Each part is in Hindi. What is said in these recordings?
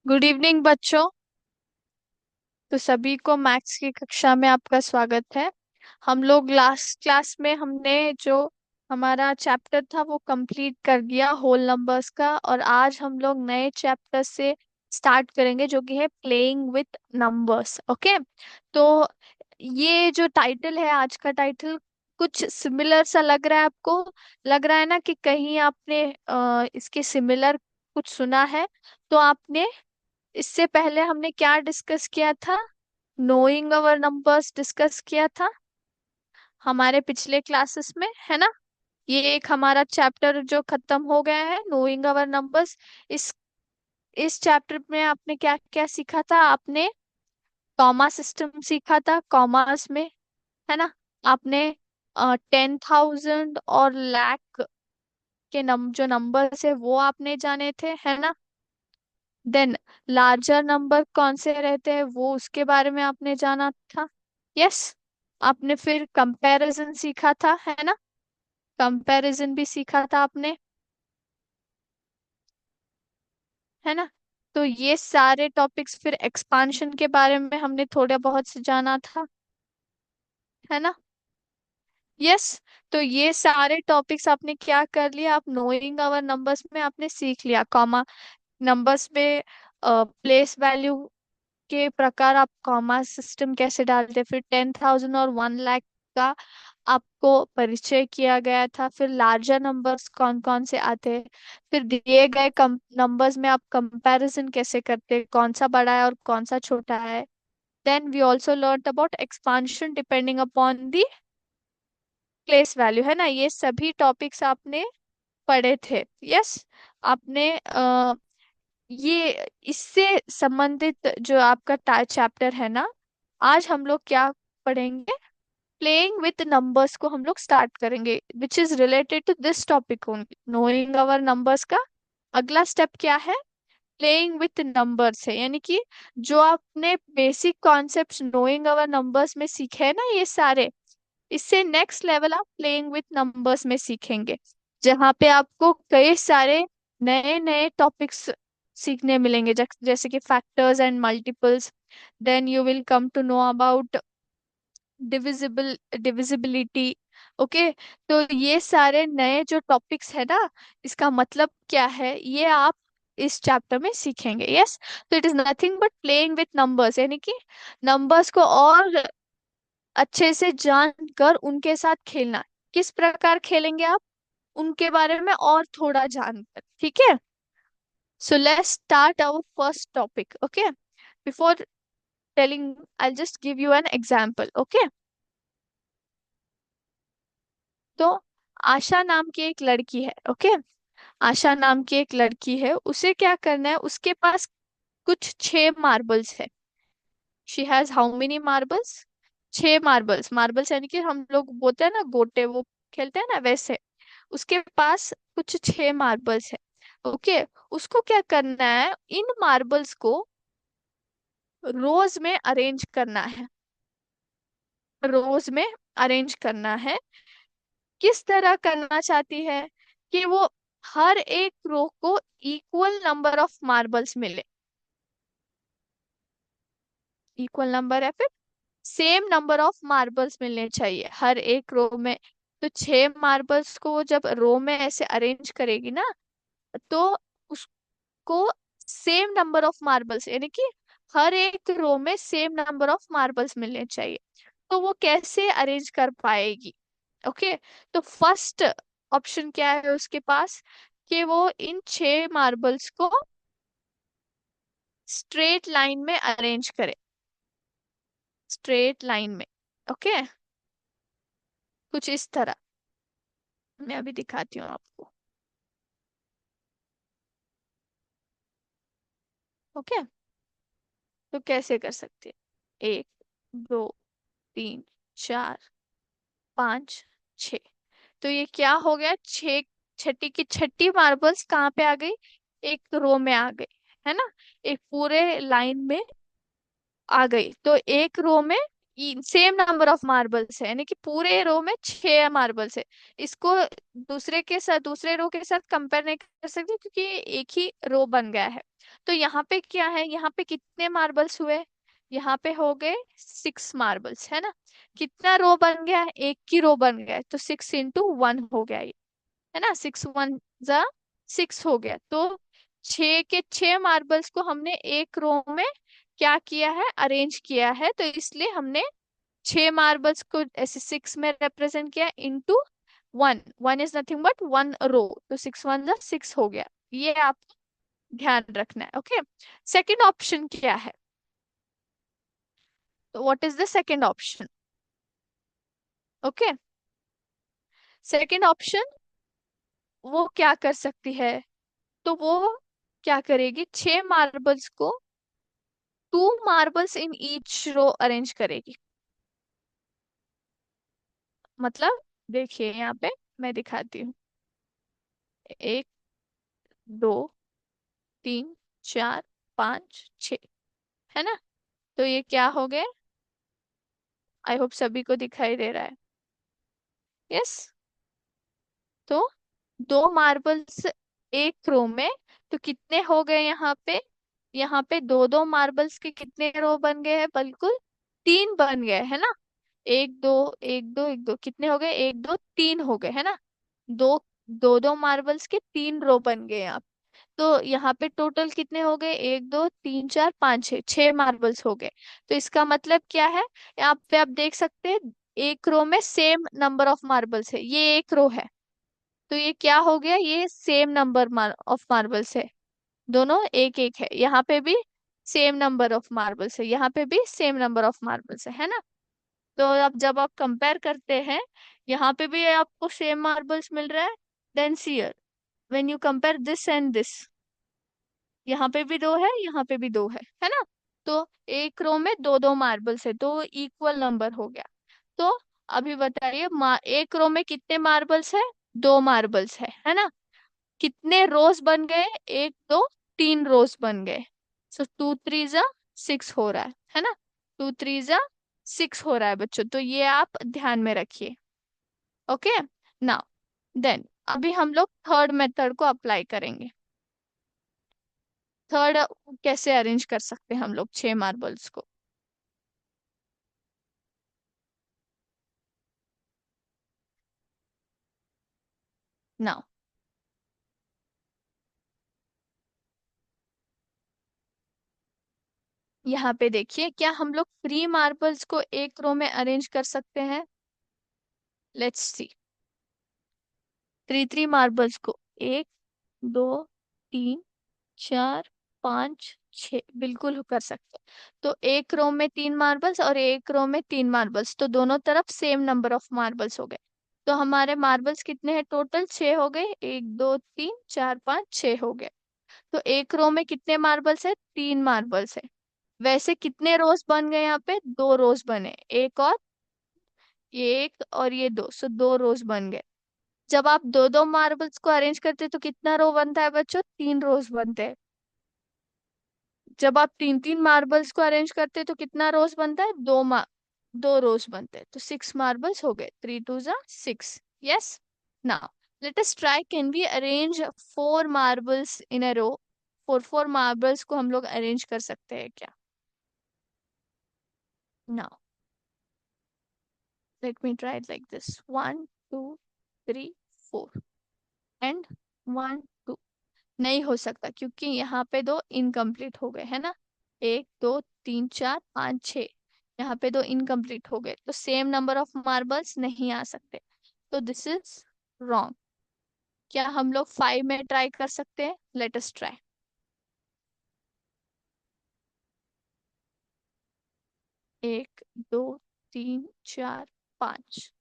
गुड इवनिंग बच्चों। तो सभी को मैथ्स की कक्षा में आपका स्वागत है। हम लोग लास्ट क्लास में हमने जो हमारा चैप्टर था वो कंप्लीट कर दिया होल नंबर्स का, और आज हम लोग नए चैप्टर से स्टार्ट करेंगे जो कि है प्लेइंग विथ नंबर्स। ओके। तो ये जो टाइटल है, आज का टाइटल कुछ सिमिलर सा लग रहा है आपको? लग रहा है ना कि कहीं आपने इसके सिमिलर कुछ सुना है? तो आपने इससे पहले हमने क्या डिस्कस किया था? नोइंग अवर नंबर्स डिस्कस किया था हमारे पिछले क्लासेस में, है ना? ये एक हमारा चैप्टर जो खत्म हो गया है, नोइंग अवर नंबर्स। इस इस चैप्टर में आपने क्या क्या सीखा था? आपने कॉमा सिस्टम सीखा था, कॉमास में, है ना? आपने 10,000 और लाख के जो नंबर्स है वो आपने जाने थे, है ना? देन लार्जर नंबर कौन से रहते हैं वो उसके बारे में आपने जाना था। यस। आपने फिर कंपैरिजन सीखा था, है ना? कंपैरिजन भी सीखा था आपने, है ना? तो ये सारे टॉपिक्स, फिर एक्सपांशन के बारे में हमने थोड़ा बहुत से जाना था, है ना? यस। तो ये सारे टॉपिक्स आपने क्या कर लिया? आप नोइंग आवर नंबर्स में आपने सीख लिया कॉमा नंबर्स में प्लेस वैल्यू के प्रकार, आप कॉमा सिस्टम कैसे डालते, फिर 10,000 और 1 लाख का आपको परिचय किया गया था। फिर लार्जर नंबर्स कौन कौन से आते हैं, फिर दिए गए नंबर्स में आप कंपैरिजन कैसे करते, कौन सा बड़ा है और कौन सा छोटा है। Then we also learn about expansion depending upon the place value, है ना? ये सभी टॉपिक्स आपने पढ़े थे। यस। आपने ये इससे संबंधित जो आपका चैप्टर है ना, आज हम लोग क्या पढ़ेंगे? प्लेइंग विथ नंबर्स को हम लोग स्टार्ट करेंगे, which is related to this topic only, knowing our numbers का अगला स्टेप क्या है? प्लेइंग विथ नंबर्स है, यानी कि जो आपने basic concepts knowing our numbers में सीखे हैं ना ये सारे, इससे नेक्स्ट लेवल आप प्लेइंग विथ नंबर्स में सीखेंगे, जहाँ पे आपको कई सारे नए नए टॉपिक्स सीखने मिलेंगे, जैसे कि factors and multiples. Then you will come to know about divisibility. Okay. तो ये सारे नए जो टॉपिक्स है ना, इसका मतलब क्या है ये आप इस चैप्टर में सीखेंगे। यस। तो it is nothing but playing with numbers, यानी कि नंबर्स को और अच्छे से जानकर उनके साथ खेलना। किस प्रकार खेलेंगे आप? उनके बारे में और थोड़ा जानकर, ठीक है? So let's start our first topic. Okay. Before telling, I just give you an example. Okay. तो आशा नाम की एक लड़की है। ओके। आशा नाम की एक लड़की है, उसे क्या करना है? उसके पास कुछ 6 मार्बल्स है। She has how many marbles? 6 marbles. Marbles यानी कि हम लोग बोलते हैं ना गोटे, वो खेलते हैं ना, वैसे उसके पास कुछ 6 मार्बल्स है। ओके। उसको क्या करना है? इन मार्बल्स को रोज में अरेंज करना है। रोज में अरेंज करना है। किस तरह करना चाहती है? कि वो हर एक रो को इक्वल नंबर ऑफ मार्बल्स मिले। इक्वल नंबर है, फिर सेम नंबर ऑफ मार्बल्स मिलने चाहिए हर एक रो में। तो 6 मार्बल्स को वो जब रो में ऐसे अरेंज करेगी ना, तो उसको सेम नंबर ऑफ मार्बल्स, यानी कि हर एक रो में सेम नंबर ऑफ मार्बल्स मिलने चाहिए। तो वो कैसे अरेंज कर पाएगी? ओके। तो फर्स्ट ऑप्शन क्या है उसके पास? कि वो इन 6 मार्बल्स को स्ट्रेट लाइन में अरेंज करे। स्ट्रेट लाइन में। ओके। कुछ इस तरह, मैं अभी दिखाती हूँ आपको। ओके। तो कैसे कर सकते हैं? 1, 2, 3, 4, 5, 6। तो ये क्या हो गया? छह। छठी की छठी मार्बल्स कहाँ पे आ गई? एक रो में आ गई, है ना? एक पूरे लाइन में आ गई। तो एक रो में सेम नंबर ऑफ मार्बल्स है, यानी कि पूरे रो में 6 मार्बल्स है। इसको दूसरे रो के साथ कंपेयर नहीं कर सकते क्योंकि ये एक ही रो बन गया है। तो यहाँ पे क्या है, यहाँ पे कितने मार्बल्स हुए, यहाँ पे हो गए 6 मार्बल्स, है ना। कितना रो बन गया है, एक की रो बन गया है, तो 6 into 1 हो गया ये, है ना। 6 1 जा 6 हो गया। तो 6 के 6 मार्बल्स को हमने एक रो में क्या किया है, अरेंज किया है, तो इसलिए हमने 6 मार्बल्स को ऐसे 6 में रिप्रेजेंट किया इंटू 1। 1 इज नथिंग बट 1 रो, तो 6 1 जा 6 हो गया। ये आप ध्यान रखना है, ओके। सेकंड ऑप्शन क्या है, तो what is the second option, okay. Second option, वो क्या कर सकती है, तो वो क्या करेगी, 6 मार्बल्स को 2 marbles in each row arrange करेगी। मतलब देखिए यहाँ पे मैं दिखाती हूँ, 1 2 3 4 5 6, है ना। तो ये क्या हो गए, आई होप सभी को दिखाई दे रहा है, यस। तो 2 मार्बल्स एक रो में, तो कितने हो गए यहाँ पे, यहाँ पे दो दो मार्बल्स के कितने रो बन गए हैं, बिल्कुल 3 बन गए, है ना। एक दो एक दो एक दो, कितने हो गए, 1 2 3 हो गए, है ना। दो दो दो मार्बल्स के 3 रो बन गए यहाँ। तो यहाँ पे टोटल कितने हो गए, 1 2 3 4 5 6, 6 मार्बल्स हो गए। तो इसका मतलब क्या है, यहाँ पे आप देख सकते हैं एक रो में सेम नंबर ऑफ मार्बल्स है, ये एक रो है, तो ये क्या हो गया, ये सेम नंबर ऑफ मार्बल्स है। दोनों एक एक है, यहाँ पे भी सेम नंबर ऑफ मार्बल्स है, यहाँ पे भी सेम नंबर ऑफ मार्बल्स है ना। तो अब जब आप कंपेयर करते हैं, यहाँ पे भी आपको सेम मार्बल्स मिल रहा है, then see here when you compare this and this, यहाँ पे भी दो है, यहाँ पे भी दो है ना। तो एक रो में दो दो मार्बल्स है, तो इक्वल नंबर हो गया। तो अभी बताइए, एक रो में कितने मार्बल्स है, 2 मार्बल्स है ना। कितने रोज बन गए, 1 2 3 रोज बन गए। सो 2 3 जा 6 हो रहा है ना। 2 3 जा 6 हो रहा है बच्चों, तो ये आप ध्यान में रखिए, ओके। नाउ देन अभी हम लोग थर्ड मेथड को अप्लाई करेंगे। थर्ड कैसे अरेंज कर सकते हैं हम लोग 6 मार्बल्स को। नाउ यहाँ पे देखिए, क्या हम लोग 3 मार्बल्स को एक रो में अरेंज कर सकते हैं, लेट्स सी। 3 3 मार्बल्स को 1 2 3 4 5 6 बिल्कुल कर सकते हैं। तो एक रो में 3 मार्बल्स और एक रो में 3 मार्बल्स, तो दोनों तरफ सेम नंबर ऑफ मार्बल्स हो गए। तो हमारे मार्बल्स कितने हैं, टोटल 6 हो गए, 1 2 3 4 5 6 हो गए। तो एक रो में कितने मार्बल्स है, 3 मार्बल्स है। वैसे कितने रोज बन गए, यहाँ पे 2 रोज बने, एक और ये दो, सो 2 रोज बन गए। जब आप दो दो मार्बल्स को अरेंज करते हैं तो कितना रो बनता है बच्चों, 3 रोज बनते हैं। जब आप तीन तीन मार्बल्स को अरेंज करते हैं तो कितना रोज बनता है, 2 रोज बनते हैं। तो 6 मार्बल्स हो गए, 3 2 जा 6, yes. Now let us try, can we arrange 4 marbles in a row. Four four marbles को हम लोग अरेंज कर सकते हैं क्या। Now let me try it like this, 1 2 3 4 and 1 2। नहीं हो सकता क्योंकि यहाँ पे दो इनकम्प्लीट हो गए, है ना। 1 2 3 4 5 6, यहाँ पे दो इनकम्प्लीट हो गए, तो सेम नंबर ऑफ मार्बल्स नहीं आ सकते। तो दिस इज रॉन्ग। क्या हम लोग 5 में ट्राई कर सकते हैं, लेट अस ट्राई। 1 2 3 4 5,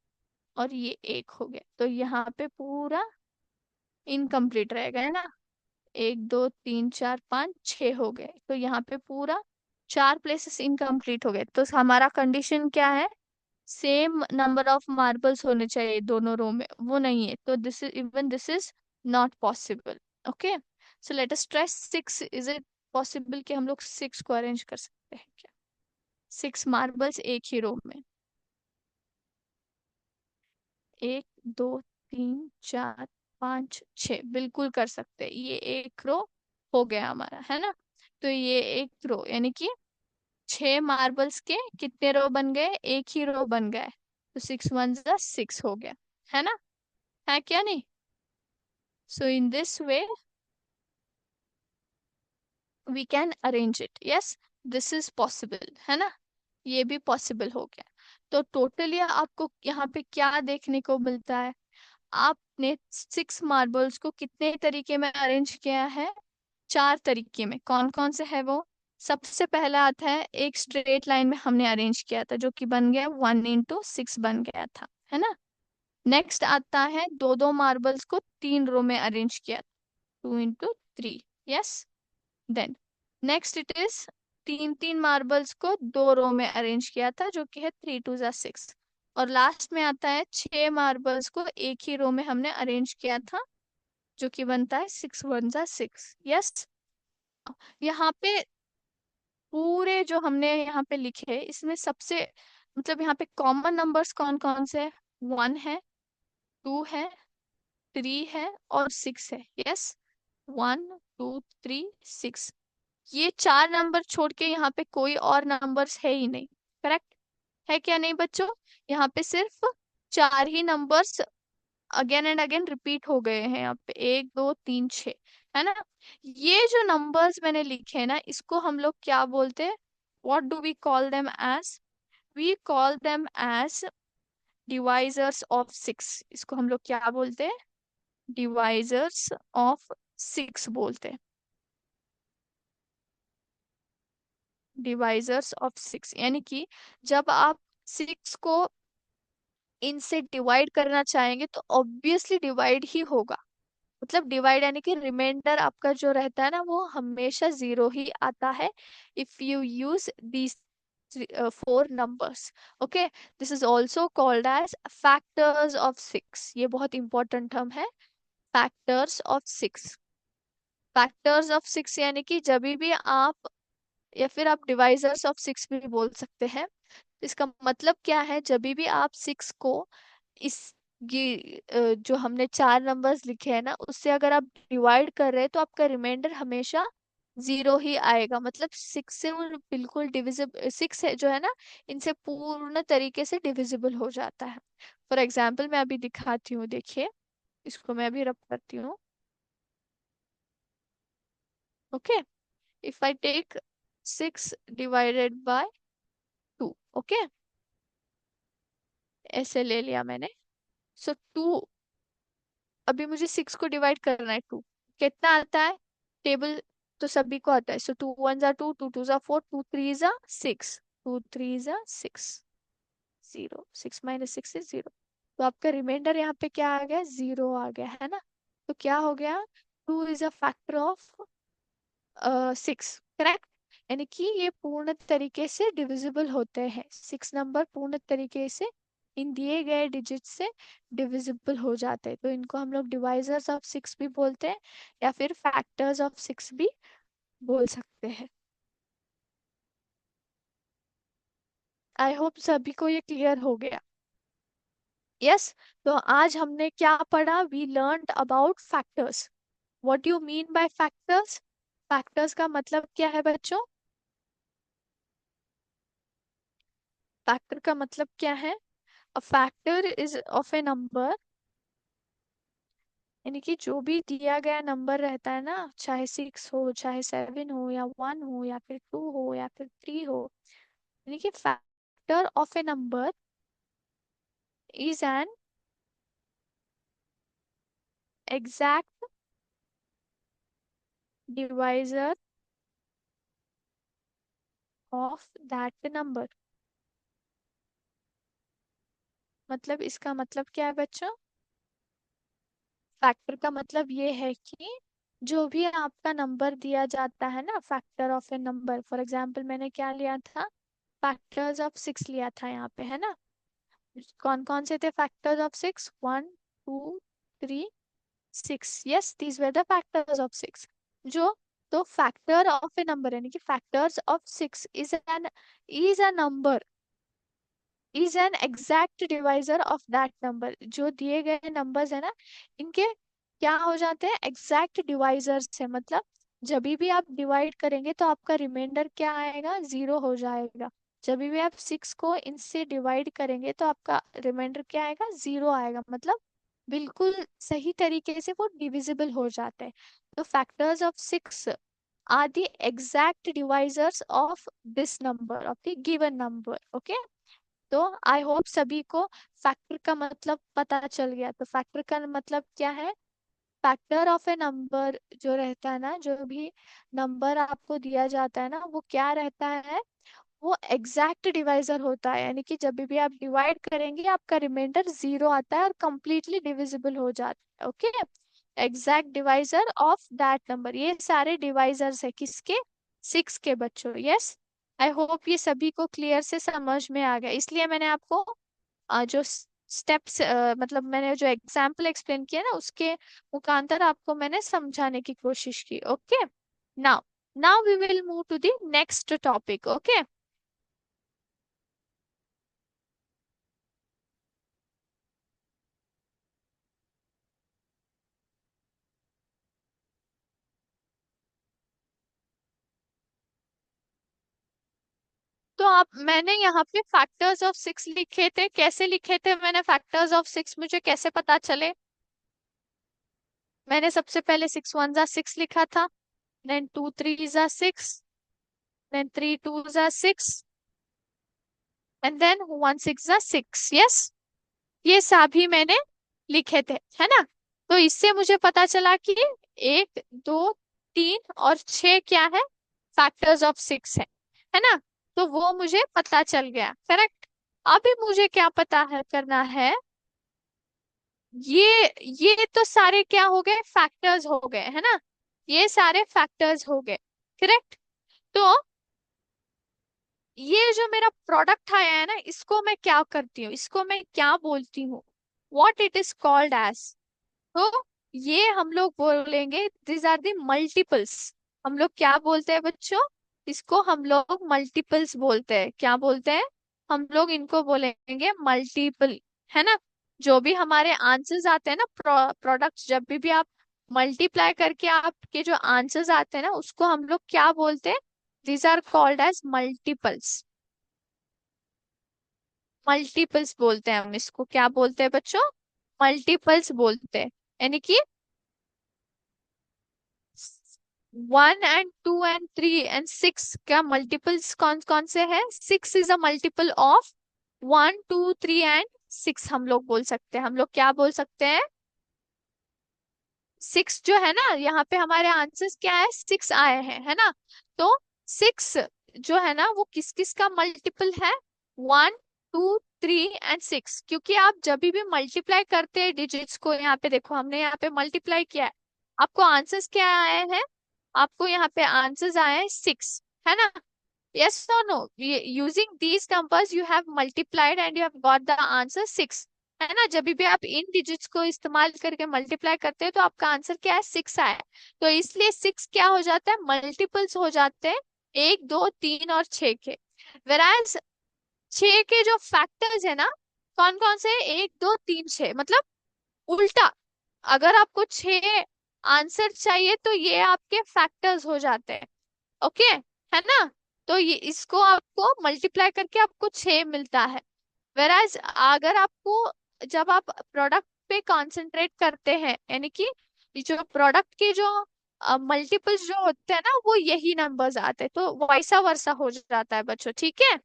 और ये एक हो गया, तो यहाँ पे पूरा इनकम्प्लीट रहेगा, है ना। 1 2 3 4 5 6 हो गए, तो यहाँ पे पूरा 4 प्लेसेस इनकम्प्लीट हो गए। तो हमारा कंडीशन क्या है, सेम नंबर ऑफ मार्बल्स होने चाहिए दोनों रो में, वो नहीं है, तो this is not possible, okay. So let us try 6, is it possible कि हम लोग 6 को अरेंज कर सकते हैं क्या। 6 मार्बल्स एक ही रो में। 1 2 3 4 5 6, बिल्कुल कर सकते हैं। ये एक रो हो गया हमारा, है ना। तो ये एक रो यानी कि 6 मार्बल्स के कितने रो बन गए, एक ही रो बन गए। तो 6 1 6 हो गया, है ना। है क्या नहीं। So in this way we can arrange it, yes, this is possible, है ना। ये भी पॉसिबल हो गया। तो टोटली आपको यहाँ पे क्या देखने को मिलता है, आपने 6 मार्बल्स को कितने तरीके में अरेंज किया है, 4 तरीके में। कौन कौन से है वो। सबसे पहला आता है एक स्ट्रेट लाइन में हमने अरेंज किया था, जो कि बन गया 1 into 6 बन गया था, है ना। नेक्स्ट आता है दो दो मार्बल्स को 3 रो में अरेंज किया, 2 into 3, yes. Then next it is तीन तीन मार्बल्स को 2 रो में अरेंज किया था, जो कि है 3 2 6। और लास्ट में आता है 6 मार्बल्स को एक ही रो में हमने अरेंज किया था, जो कि बनता है 6 1 6, यस। यहाँ पे पूरे जो हमने यहाँ पे लिखे हैं, इसमें सबसे मतलब यहाँ पे कॉमन नंबर्स कौन कौन से है, 1 है, 2 है, 3 है और 6 है, यस। 1 2 3 6, ये 4 नंबर छोड़ के यहाँ पे कोई और नंबर्स है ही नहीं। करेक्ट है क्या नहीं बच्चों। यहाँ पे सिर्फ 4 ही numbers again and again repeat हो गए हैं, यहाँ पे 1 2 3 6, है ना। ये जो नंबर्स मैंने लिखे हैं ना, इसको हम लोग क्या बोलते हैं, what do we call them as, we call them as divisors of 6। इसको हम लोग क्या बोलते हैं, डिवाइजर्स ऑफ 6 बोलते हैं। डिवाइजर्स ऑफ 6 यानी कि जब आप 6 को इनसे डिवाइड करना चाहेंगे तो ऑब्वियसली डिवाइड ही होगा। मतलब डिवाइड यानी कि रिमाइंडर आपका जो रहता है ना, वो हमेशा 0 ही आता है if you use these 4 numbers. Okay, this is also called as factors of 6। ये बहुत इंपॉर्टेंट टर्म है, फैक्टर्स ऑफ 6। फैक्टर्स ऑफ 6 यानी कि जब भी आप, या फिर आप डिवाइजर्स ऑफ 6 भी बोल सकते हैं। इसका मतलब क्या है, जब भी आप 6 को इस जो हमने 4 नंबर्स लिखे हैं ना, उससे अगर आप डिवाइड कर रहे हैं तो आपका रिमाइंडर हमेशा 0 ही आएगा। मतलब 6 से वो बिल्कुल डिविजिबल, 6 है जो है ना, इनसे पूर्ण तरीके से डिविजिबल हो जाता है। फॉर एग्जाम्पल मैं अभी दिखाती हूँ, देखिए, इसको मैं अभी रब करती हूँ। Okay, if I take 6 divided by 2, okay, ऐसे ले लिया मैंने। सो 2, अभी मुझे 6 को डिवाइड करना है, 2 कितना आता है, टेबल तो सभी को आता है। सो 2 1 2, 2 2 4, 2 3 6, 2 3 6, 0, 6 - 6 is 0। तो आपका रिमाइंडर यहाँ पे क्या आ गया, 0 आ गया, है ना। तो क्या हो गया, 2 is a factor of 6, correct. यानी कि ये पूर्ण तरीके से डिविजिबल होते हैं, 6 नंबर पूर्ण तरीके से इन दिए गए डिजिट से डिविजिबल हो जाते हैं। तो इनको हम लोग डिवाइजर्स ऑफ 6 भी बोलते हैं, या फिर फैक्टर्स ऑफ 6 भी बोल सकते हैं। आई होप सभी को ये क्लियर हो गया। यस, तो आज हमने क्या पढ़ा, we learned about factors. What you mean by factors, factors का मतलब क्या है बच्चों। फैक्टर का मतलब क्या है, a factor is of A number, यानी कि जो भी दिया गया नंबर रहता है ना, चाहे 6 हो, चाहे 7 हो, या 1 हो, या फिर 2 हो, या फिर 3 हो, यानी कि factor of A number is an exact divisor of that number. मतलब इसका मतलब क्या है बच्चों, फैक्टर का मतलब ये है कि जो भी आपका नंबर दिया जाता है ना, factor of A number, for example मैंने क्या लिया था, फैक्टर्स ऑफ 6 लिया था यहाँ पे, है ना। कौन कौन से थे factors of 6, 1 2 3 6, yes, these were the factors of 6। जो तो फैक्टर ऑफ ए नंबर यानी कि factors of six is a number is an exact divisor of that number. जो दिए गए नंबर्स है ना, इनके क्या हो जाते हैं, एग्जैक्ट डिवाइजर्स है। मतलब जब भी आप डिवाइड करेंगे तो आपका रिमाइंडर क्या आएगा, जीरो हो जाएगा। जब भी आप सिक्स को इनसे डिवाइड करेंगे तो आपका रिमाइंडर क्या आएगा, जीरो आएगा। मतलब बिल्कुल सही तरीके से वो डिविजिबल हो जाते हैं। तो factors of six are the exact divisors of this number, of the given number. Okay, तो आई होप सभी को फैक्टर का मतलब पता चल गया। तो फैक्टर का मतलब क्या है, फैक्टर ऑफ ए नंबर जो रहता है ना, जो भी नंबर आपको दिया जाता है ना, वो क्या रहता है, वो एग्जैक्ट डिवाइजर होता है। यानी कि जब भी आप डिवाइड करेंगे आपका रिमाइंडर जीरो आता है और कंप्लीटली डिविजिबल हो जाता है। Okay, exact divisor of that number, ये सारे डिवाइजर्स है किसके, सिक्स के बच्चों। यस, आई होप ये सभी को क्लियर से समझ में आ गया। इसलिए मैंने आपको जो स्टेप्स, मतलब मैंने जो एग्जाम्पल एक्सप्लेन किया ना, उसके मुखांतर आपको मैंने समझाने की कोशिश की। Okay, now now we will move to the next topic. Okay, तो आप, मैंने यहाँ पे फैक्टर्स ऑफ सिक्स लिखे थे। कैसे लिखे थे मैंने फैक्टर्स ऑफ सिक्स, मुझे कैसे पता चले। मैंने सबसे पहले सिक्स वन जा सिक्स लिखा था, देन टू थ्री जा सिक्स, देन थ्री टू जा six, and then one six जा सिक्स। यस, ये सभी मैंने लिखे थे, है ना। तो इससे मुझे पता चला कि एक, दो, तीन और छह क्या है, फैक्टर्स ऑफ सिक्स है ना। तो वो मुझे पता चल गया, करेक्ट। अभी मुझे क्या पता है, करना है, ये तो सारे क्या हो गए, फैक्टर्स हो गए, है ना। ये सारे फैक्टर्स हो गए, करेक्ट। तो ये जो मेरा प्रोडक्ट आया है ना, इसको मैं क्या करती हूँ, इसको मैं क्या बोलती हूँ, what it is called as. तो ये हम लोग बोलेंगे दिस आर दी मल्टीपल्स। हम लोग क्या बोलते हैं बच्चों, इसको हम लोग मल्टीपल्स बोलते हैं। क्या बोलते हैं, हम लोग इनको बोलेंगे मल्टीपल, है ना। जो भी हमारे आंसर्स आते हैं ना, प्रोडक्ट्स, जब भी आप मल्टीप्लाई करके आपके जो आंसर्स आते हैं ना, उसको हम लोग क्या बोलते हैं, these are called as multiples. Multiples बोलते हैं हम इसको, क्या बोलते हैं बच्चों, मल्टीपल्स बोलते हैं। यानी कि one and two and three and six का मल्टीपल्स कौन कौन से हैं, six is a multiple of one two three and six. हम लोग बोल सकते हैं, हम लोग क्या बोल सकते हैं, सिक्स जो है ना, यहाँ पे हमारे आंसर्स क्या है, सिक्स आए हैं, है ना। तो सिक्स जो है ना, वो किस किस का मल्टीपल है, one two three and six. क्योंकि आप जब भी मल्टीप्लाई करते हैं डिजिट्स को, यहाँ पे देखो हमने यहाँ पे मल्टीप्लाई किया है, आपको आंसर्स क्या आए हैं, आपको यहाँ पे आंसर्स आए हैं सिक्स, है ना। yes or no, using these numbers you have multiplied and you have got the answer 6, है ना। जब भी आप इन डिजिट्स को इस्तेमाल करके मल्टीप्लाई करते हैं तो आपका आंसर क्या है, सिक्स आया है। तो इसलिए सिक्स क्या हो जाता है, मल्टीपल्स हो जाते हैं एक, दो, तीन और छह के। वेराज छह के जो फैक्टर्स है ना, कौन कौन से, एक, दो, तीन, छह, मतलब उल्टा। अगर आपको छह आंसर चाहिए तो ये आपके फैक्टर्स हो जाते हैं। ओके, है ना। तो ये इसको आपको मल्टीप्लाई करके आपको छह मिलता है। वेराज अगर आपको, जब आप प्रोडक्ट पे कंसंट्रेट करते हैं, यानी कि ये जो प्रोडक्ट के जो मल्टीपल्स जो होते हैं ना, वो यही नंबर्स आते हैं। तो वैसा वर्सा हो जाता है बच्चों, ठीक है।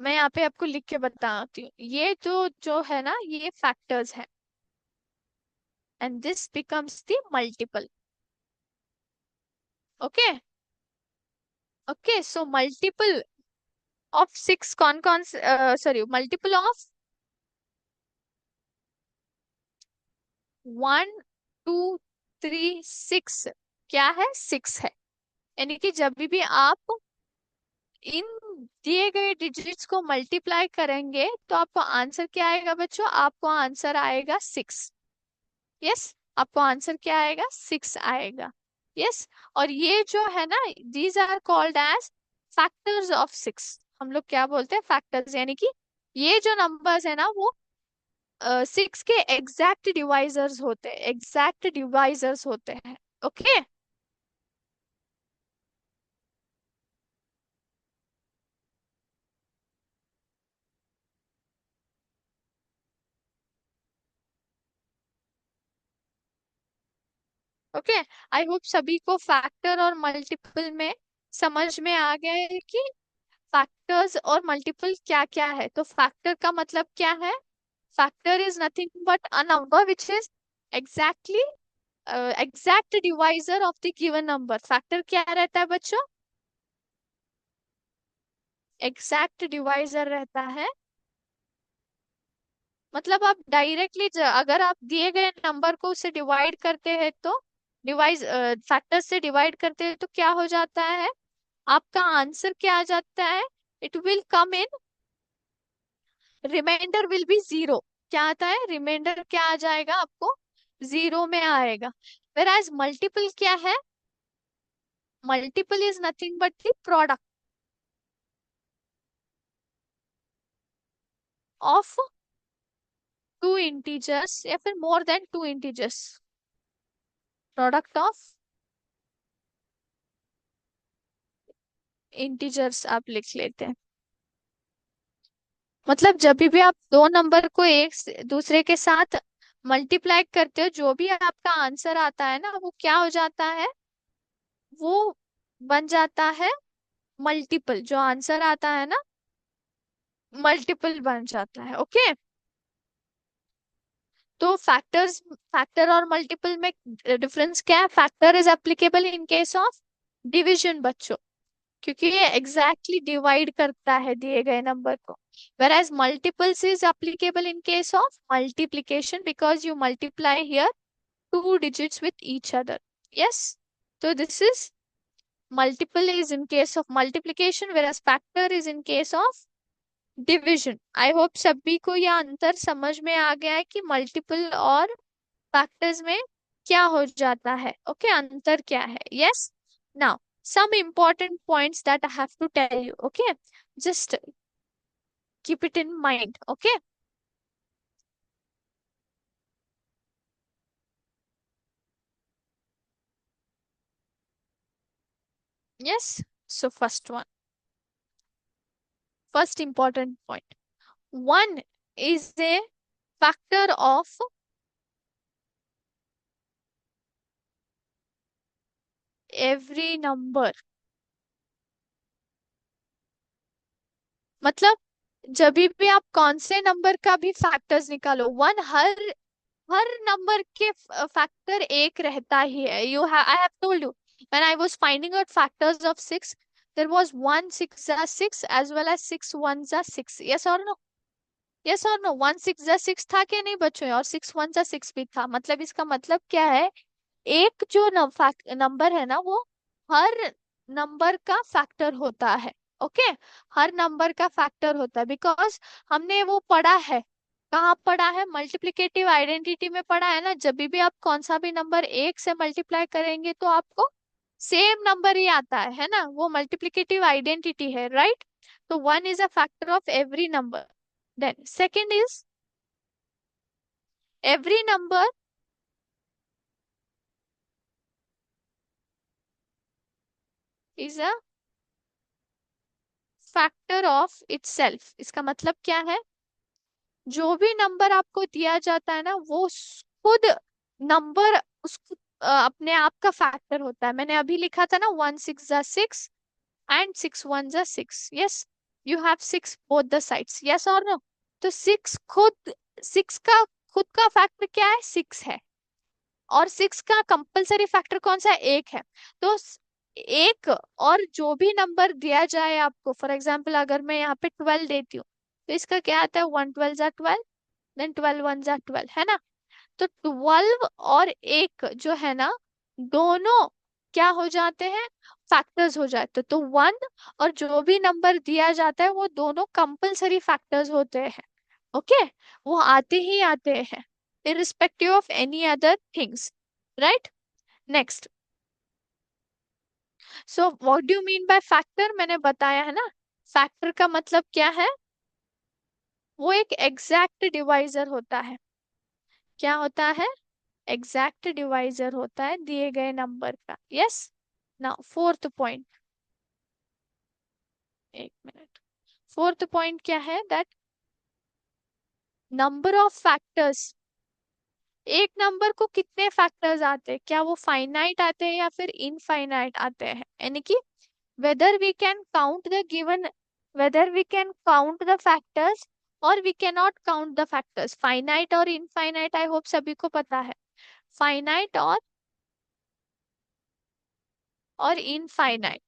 मैं यहाँ पे आपको लिख के बताती हूँ, ये जो जो है ना, ये फैक्टर्स है, and this becomes the multiple. Okay, okay, so multiple of six कौन कौन, sorry, multiple of one two three six क्या है, सिक्स है। यानी कि जब भी आप इन दिए गए डिजिट्स को मल्टीप्लाई करेंगे तो आपको आंसर क्या आएगा बच्चों, आपको आंसर आएगा सिक्स। यस, आपको आंसर क्या आएगा, 6 आएगा। यस। और ये जो है ना, these are called as factors of 6। हम लोग क्या बोलते हैं, फैक्टर्स, यानी कि ये जो नंबर्स है ना वो 6 के एग्जैक्ट डिवाइजर्स होते हैं। ओके। ओके, आई होप सभी को फैक्टर और मल्टीपल में समझ में आ गया है कि फैक्टर्स और मल्टीपल क्या क्या है। तो फैक्टर का मतलब क्या है, factor is nothing but a number which is exactly exact divisor of the given number. Factor क्या रहता है बच्चों, एग्जैक्ट डिवाइजर रहता है। मतलब आप डायरेक्टली अगर आप दिए गए नंबर को उससे डिवाइड करते हैं तो डिवाइस फैक्टर से डिवाइड करते हैं तो क्या हो जाता है, आपका आंसर क्या आ जाता है, it will come in, remainder will be zero. क्या आता है, रिमाइंडर क्या आ जाएगा आपको, जीरो में आएगा। वेर एज मल्टीपल क्या है, multiple is nothing but the product of two integers या फिर more than two integers, product of integers आप लिख लेते हैं। मतलब जब भी आप दो नंबर को दूसरे के साथ मल्टीप्लाई करते हो, जो भी आपका आंसर आता है ना वो क्या हो जाता है, वो बन जाता है मल्टीपल। जो आंसर आता है ना मल्टीपल बन जाता है। ओके। तो फैक्टर और मल्टीपल में डिफरेंस क्या है, factor is applicable in case of division बच्चों, क्योंकि ये एग्जैक्टली डिवाइड करता है दिए गए नंबर को। whereas multiples is applicable in case of multiplication because you multiply here two digits with each other. Yes. So this is multiple is in case of multiplication whereas factor is in case of division. I hope सभी को यह अंतर समझ में आ गया है कि मल्टीपल और फैक्टर्स में क्या हो जाता है। ओके, अंतर क्या है। Yes. Now some important points that I have to tell you. Okay, just keep it in mind. Okay. Yes. So first important point. One is a factor of every number. मतलब जब भी आप कौन से नंबर का भी फैक्टर्स निकालो, वन हर हर नंबर के फैक्टर एक रहता ही है। You have I have told you when I was finding out factors of 6, there was 1 6 जा 6 एज वेल एज 6 1 जा 6। यस और नो, यस और नो, 1 6 जा 6 था कि नहीं बच्चों, और 6 1 जा 6 भी था। मतलब इसका मतलब क्या है, एक जो नंबर है ना वो हर नंबर का फैक्टर होता है। ओके, हर नंबर का फैक्टर होता है बिकॉज हमने वो पढ़ा है। कहाँ पढ़ा है, मल्टीप्लिकेटिव आइडेंटिटी में पढ़ा है ना। जब भी आप कौन सा भी नंबर एक से मल्टीप्लाई करेंगे तो आपको सेम नंबर ही आता है ना, वो मल्टीप्लिकेटिव आइडेंटिटी है, राइट। तो one is a factor of every number. Then second is every number is a factor of itself। इसका मतलब क्या है, जो भी नंबर आपको दिया जाता है ना वो खुद नंबर उसको अपने आप का फैक्टर होता है। मैंने अभी लिखा था ना 1 6 जा 6 एंड 6 1 जा 6। Yes, you have 6 both the sides. Yes और नो। तो 6 खुद, 6 का खुद का फैक्टर क्या है, 6 है। और 6 का कंपलसरी फैक्टर कौन सा है, एक है। तो एक और जो भी नंबर दिया जाए आपको, फॉर एग्जाम्पल अगर मैं यहाँ पे 12 देती हूँ तो इसका क्या आता है, 1 12 जा 12, देन 12 1 जा 12, है ना। तो 12 और एक जो है ना दोनों क्या हो जाते हैं, फैक्टर्स हो जाते हैं। तो वन और जो भी नंबर दिया जाता है वो दोनों कंपलसरी फैक्टर्स होते हैं। ओके, वो आते ही आते हैं। irrespective of any other things, right? Next, so what do you mean by factor, मैंने बताया है ना। फैक्टर का मतलब क्या है? वो एक एग्जैक्ट डिवाइजर होता है। क्या होता है? एग्जैक्ट डिवाइजर होता है दिए गए नंबर का। यस। नाउ फोर्थ पॉइंट, एक मिनट। फोर्थ पॉइंट क्या है? दैट नंबर ऑफ फैक्टर्स, एक नंबर को कितने फैक्टर्स आते हैं, क्या वो फाइनाइट आते हैं या फिर इनफाइनाइट आते हैं, यानी कि whether we can count the given, whether we can count the factors or we cannot count the factors, finite और infinite, I hope सभी को पता है। finite और infinite।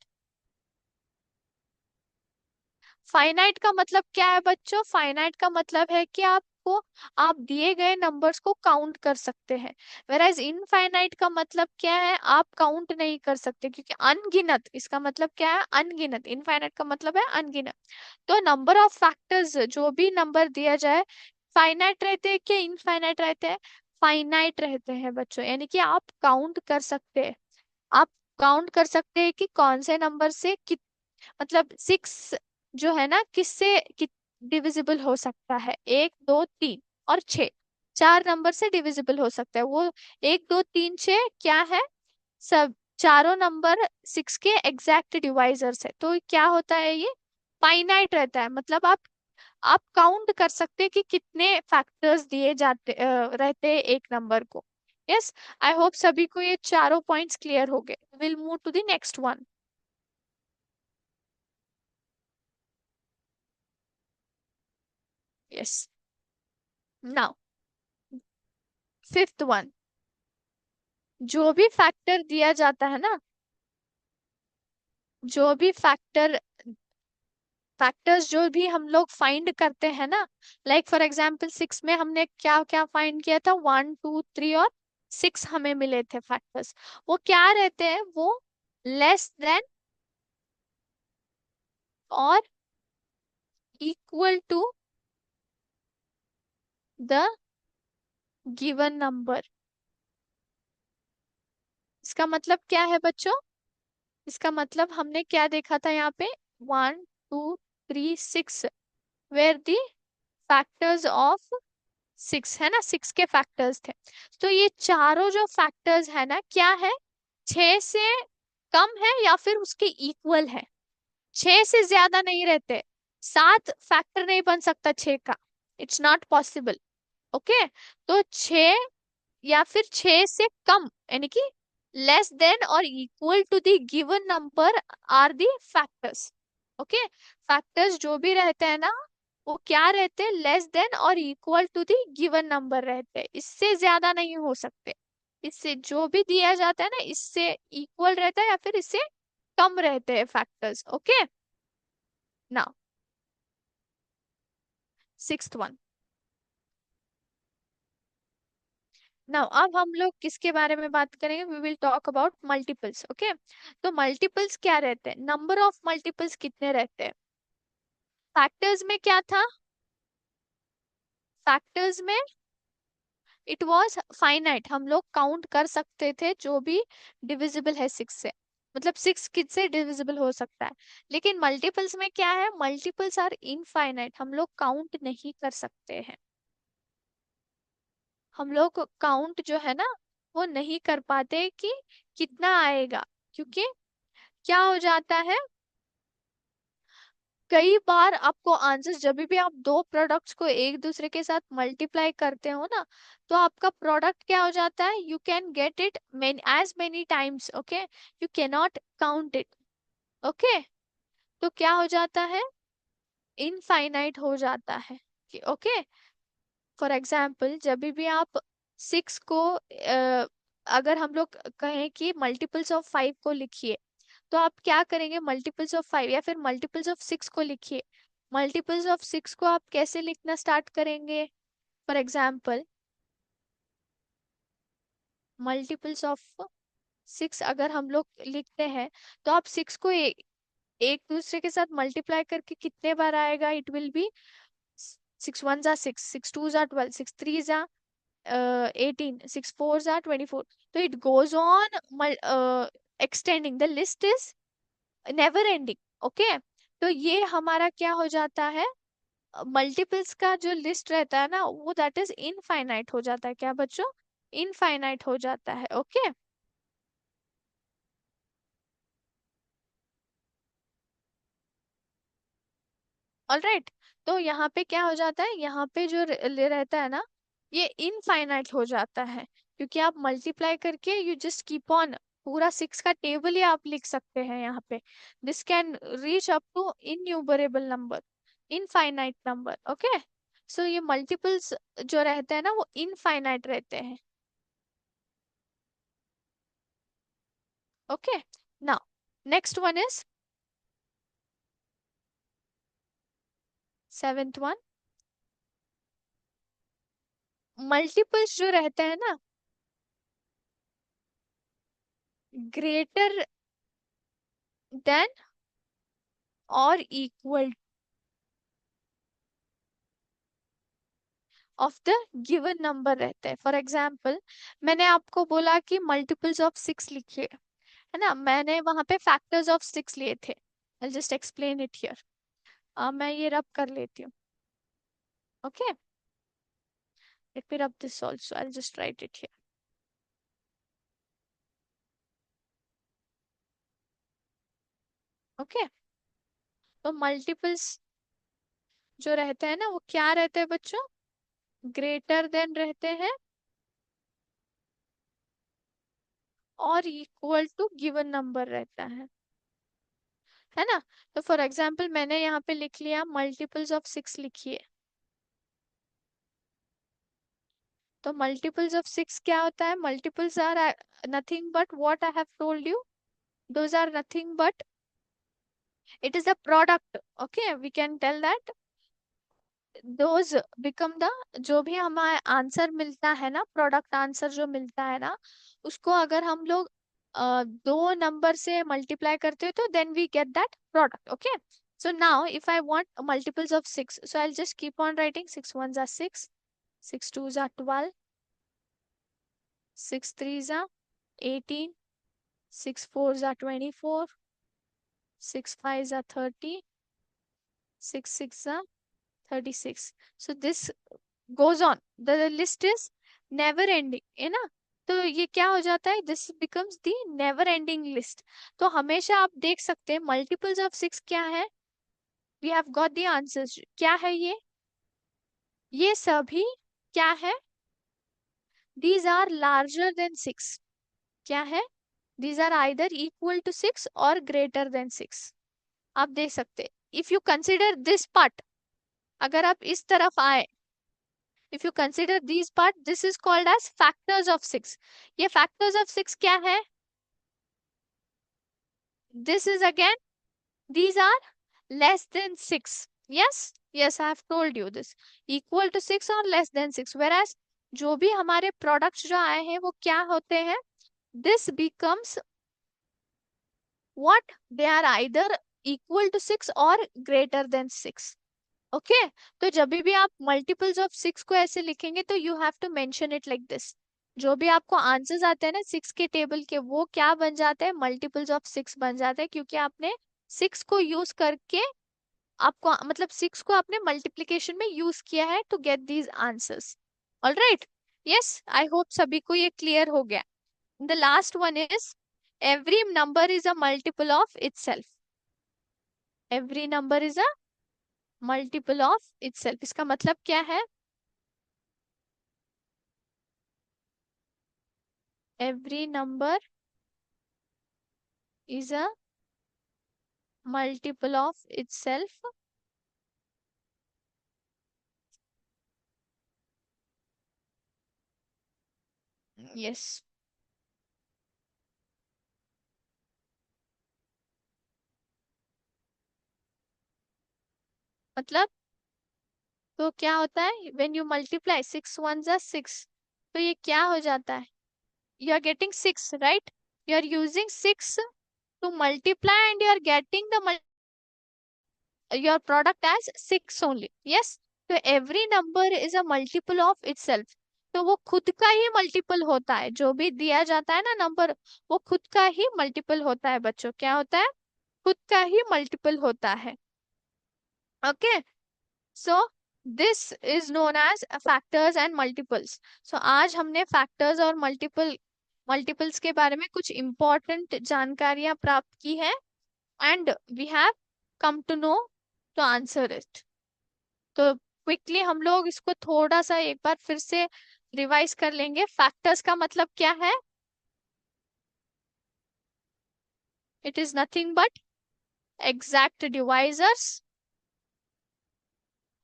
फाइनाइट का मतलब क्या है बच्चों? फाइनाइट का मतलब है कि आपको, आप दिए गए नंबर्स को काउंट कर सकते हैं। वेराइज इनफाइनाइट का मतलब क्या है? आप काउंट नहीं कर सकते, क्योंकि अनगिनत, इसका मतलब क्या है? अनगिनत। इनफाइनाइट का मतलब है अनगिनत। तो नंबर ऑफ फैक्टर्स, जो भी नंबर दिया जाए, फाइनाइट रहते हैं कि इनफाइनाइट रहते हैं? फाइनाइट रहते हैं बच्चों, यानी कि आप काउंट कर सकते हैं। आप काउंट कर सकते हैं कि कौन से नंबर से कित, मतलब सिक्स जो है ना, किससे कित डिविजिबल हो सकता है? एक, दो, तीन और छह, चार नंबर से डिविजिबल हो सकता है वो। एक, दो, तीन, छह क्या है? सब चारों नंबर सिक्स के एग्जैक्ट डिवाइजर्स है। तो क्या होता है ये? फाइनाइट रहता है, मतलब आप काउंट कर सकते हैं कि कितने फैक्टर्स दिए जाते रहते हैं एक नंबर को। यस। आई होप सभी को ये चारों पॉइंट्स क्लियर हो गए। Will move to the next one. Yes. Now fifth one, जो भी फैक्टर दिया जाता है ना, जो भी फैक्टर्स जो भी हम लोग फाइंड करते हैं ना, लाइक फॉर एग्जांपल सिक्स में हमने क्या क्या फाइंड किया था? वन, टू, थ्री और सिक्स हमें मिले थे फैक्टर्स। वो क्या रहते हैं? वो लेस देन और equal to the given number. इसका मतलब क्या है बच्चों? इसका मतलब हमने क्या देखा था यहाँ पे? One, two, three, six were the factors of six, है ना, सिक्स के फैक्टर्स थे। तो ये चारों जो फैक्टर्स है ना, क्या है? छह से कम है या फिर उसके इक्वल है। छह से ज्यादा नहीं रहते। सात फैक्टर नहीं बन सकता छह का, इट्स नॉट पॉसिबल। ओके। तो छह या फिर छह से कम, यानी कि लेस देन और equal to the given number are the factors. Okay. Factors जो भी रहते हैं ना, वो क्या रहते हैं? लेस देन और equal to the given number रहते हैं, इससे ज्यादा नहीं हो सकते। इससे जो भी दिया जाता है ना, इससे इक्वल रहता है या फिर इससे कम रहते हैं factors. Okay. Now sixth one. Now अब हम लोग किसके बारे में बात करेंगे? We will talk about multiples. Okay. तो मल्टीपल्स क्या रहते हैं? नंबर ऑफ मल्टीपल्स कितने रहते हैं? फैक्टर्स में क्या था? फैक्टर्स में इट वाज फाइनाइट, हम लोग काउंट कर सकते थे जो भी डिविजिबल है सिक्स से, मतलब सिक्स किससे डिविजिबल हो सकता है। लेकिन मल्टीपल्स में क्या है? मल्टीपल्स आर इनफाइनाइट, हम लोग काउंट नहीं कर सकते हैं। हम लोग काउंट जो है ना, वो नहीं कर पाते कि कितना आएगा, क्योंकि क्या हो जाता है? कई बार आपको आंसर, जब भी आप दो प्रोडक्ट्स को एक दूसरे के साथ मल्टीप्लाई करते हो ना, तो आपका प्रोडक्ट क्या हो जाता है? You can get it as many times. Okay. You cannot count it. Okay. तो क्या हो जाता है? इनफाइनाइट हो जाता है कि ओके। फॉर एग्जाम्पल जब भी आप सिक्स को अगर हम लोग कहें कि मल्टीपल्स ऑफ फाइव को लिखिए, तो आप क्या करेंगे? मल्टीपल्स ऑफ फाइव या फिर मल्टीपल्स ऑफ सिक्स को लिखिए। मल्टीपल्स ऑफ सिक्स को आप कैसे लिखना स्टार्ट करेंगे? For example multiples of six अगर हम लोग लिखते हैं, तो आप सिक्स को एक दूसरे के साथ मल्टीप्लाई करके कितने बार आएगा? It will be six one जा सिक्स, सिक्स टू जा ट्वेल्व, सिक्स थ्री जा 18, 6 fours are 24. So it goes on extending. The list is never ending. Okay, तो ये हमारा क्या हो जाता है, मल्टीपल्स का जो लिस्ट रहता है ना वो दैट इज इनफाइनाइट हो जाता है। क्या बच्चों? इनफाइनाइट हो जाता है। Okay, alright. तो यहाँ पे क्या हो जाता है, यहाँ पे जो ले रहता है ना ये इनफाइनाइट हो जाता है, क्योंकि आप मल्टीप्लाई करके यू जस्ट कीप ऑन, पूरा सिक्स का टेबल ही आप लिख सकते हैं यहाँ पे। This can reach up to innumerable number, infinite number. Okay, so ये मल्टीपल्स जो रहते हैं ना वो इनफाइनाइट रहते हैं। Okay, now next one is seventh one. Multiples जो रहते हैं ना ग्रेटर देन और equal of the given number रहते हैं। फॉर एग्जाम्पल मैंने आपको बोला कि मल्टीपल्स ऑफ सिक्स लिखिए, है ना, मैंने वहां पे फैक्टर्स ऑफ सिक्स लिए थे। I just explain it here. मैं ये रब कर लेती हूँ। Okay, let me rub this also, I just right it here. Okay, तो मल्टीपल्स जो रहते हैं ना वो क्या रहते हैं बच्चों, ग्रेटर देन रहते हैं और इक्वल टू गिवन नंबर रहता है ना। तो फॉर एग्जाम्पल मैंने यहाँ पे लिख लिया मल्टीपल्स ऑफ सिक्स लिखिए। तो मल्टीपल्स ऑफ सिक्स क्या होता है, multiples are nothing but what I have told you, those are nothing but it is a product. Okay, we can tell that those become the, जो भी हमारा आंसर मिलता है ना, प्रोडक्ट आंसर जो मिलता है ना उसको अगर हम लोग दो नंबर से मल्टीप्लाई करते हो तो then we get that product. Okay, so now if I want multiples of 6, so I'll just keep on writing 6 ones are 6, 6 twos are 12, 6 threes are 18, 6 fours are 24, 6 fives are 30, 6 six are 36. So this goes on, the list is never ending, है ना। तो ये क्या हो जाता है, this becomes the never ending list. तो हमेशा आप देख सकते हैं मल्टीपल्स ऑफ सिक्स क्या है, we have got the answers. क्या है ये सभी क्या है, these are larger than six. क्या है, these are either equal to six और ग्रेटर देन सिक्स। आप देख सकते, if you consider this part, अगर आप इस तरफ आए, if you consider these part, this is called as factors of 6। ये factors of 6 क्या है, this is again, these are less than 6। yes, yes, I have told you this, equal to 6 or less than 6, whereas जो भी हमारे products जो आए हैं वो क्या होते हैं, this becomes what, they are either equal to 6 or greater than 6। Okay, तो जब भी आप मल्टीपल्स ऑफ सिक्स को ऐसे लिखेंगे तो you have to mention it like this. जो भी आपको आंसर्स आते हैं ना सिक्स के टेबल के वो क्या बन जाते हैं, मल्टीपल्स ऑफ सिक्स बन जाते हैं, क्योंकि आपने सिक्स को यूज करके, आपको मतलब सिक्स को आपने मल्टीप्लीकेशन में यूज किया है to get these answers. All right, yes, I hope सभी को ये क्लियर हो गया। The last one is every number is a multiple of itself. Every number is a multiple of itself, इसका मतलब क्या है, every number is a multiple of itself। yes, मतलब तो क्या होता है, when you multiply 6 ones are 6, तो ये क्या हो जाता है, you are getting 6, right, you are using 6 to multiply and you are getting the your product as 6 only। yes, so every number is a multiple of itself। तो वो खुद का ही मल्टीपल होता है, जो भी दिया जाता है ना नंबर, वो खुद का ही मल्टीपल होता है बच्चों। क्या होता है? खुद का ही मल्टीपल होता है। Okay, so this is known as factors and multiples. So आज हमने फैक्टर्स और मल्टीपल्स के बारे में कुछ इंपॉर्टेंट जानकारियां प्राप्त की है, and we have come to know to answer it. तो क्विकली हम लोग इसको थोड़ा सा एक बार फिर से रिवाइज कर लेंगे। फैक्टर्स का मतलब क्या है? It is nothing but exact divisors.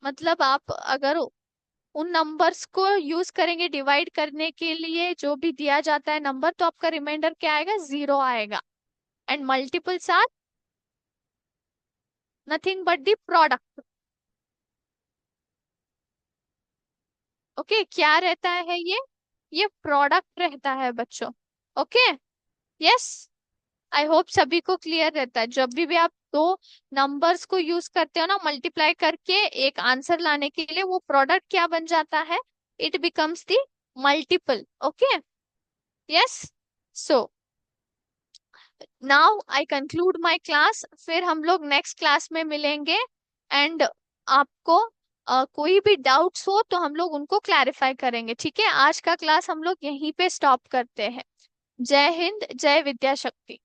मतलब आप अगर उन नंबर्स को यूज करेंगे डिवाइड करने के लिए, जो भी दिया जाता है नंबर, तो आपका रिमाइंडर क्या आएगा? जीरो आएगा। And multiples are nothing but the product. Okay, क्या रहता है ये प्रोडक्ट रहता है बच्चों। ओके, यस, आई होप सभी को क्लियर रहता है। जब भी आप दो नंबर्स को यूज करते हो ना मल्टीप्लाई करके एक आंसर लाने के लिए, वो प्रोडक्ट क्या बन जाता है? It becomes the multiple. Okay, yes. So now I conclude my class. फिर हम लोग नेक्स्ट क्लास में मिलेंगे, एंड आपको कोई भी डाउट्स हो तो हम लोग उनको क्लैरिफाई करेंगे। ठीक है, आज का क्लास हम लोग यहीं पे स्टॉप करते हैं। जय हिंद, जय विद्या शक्ति।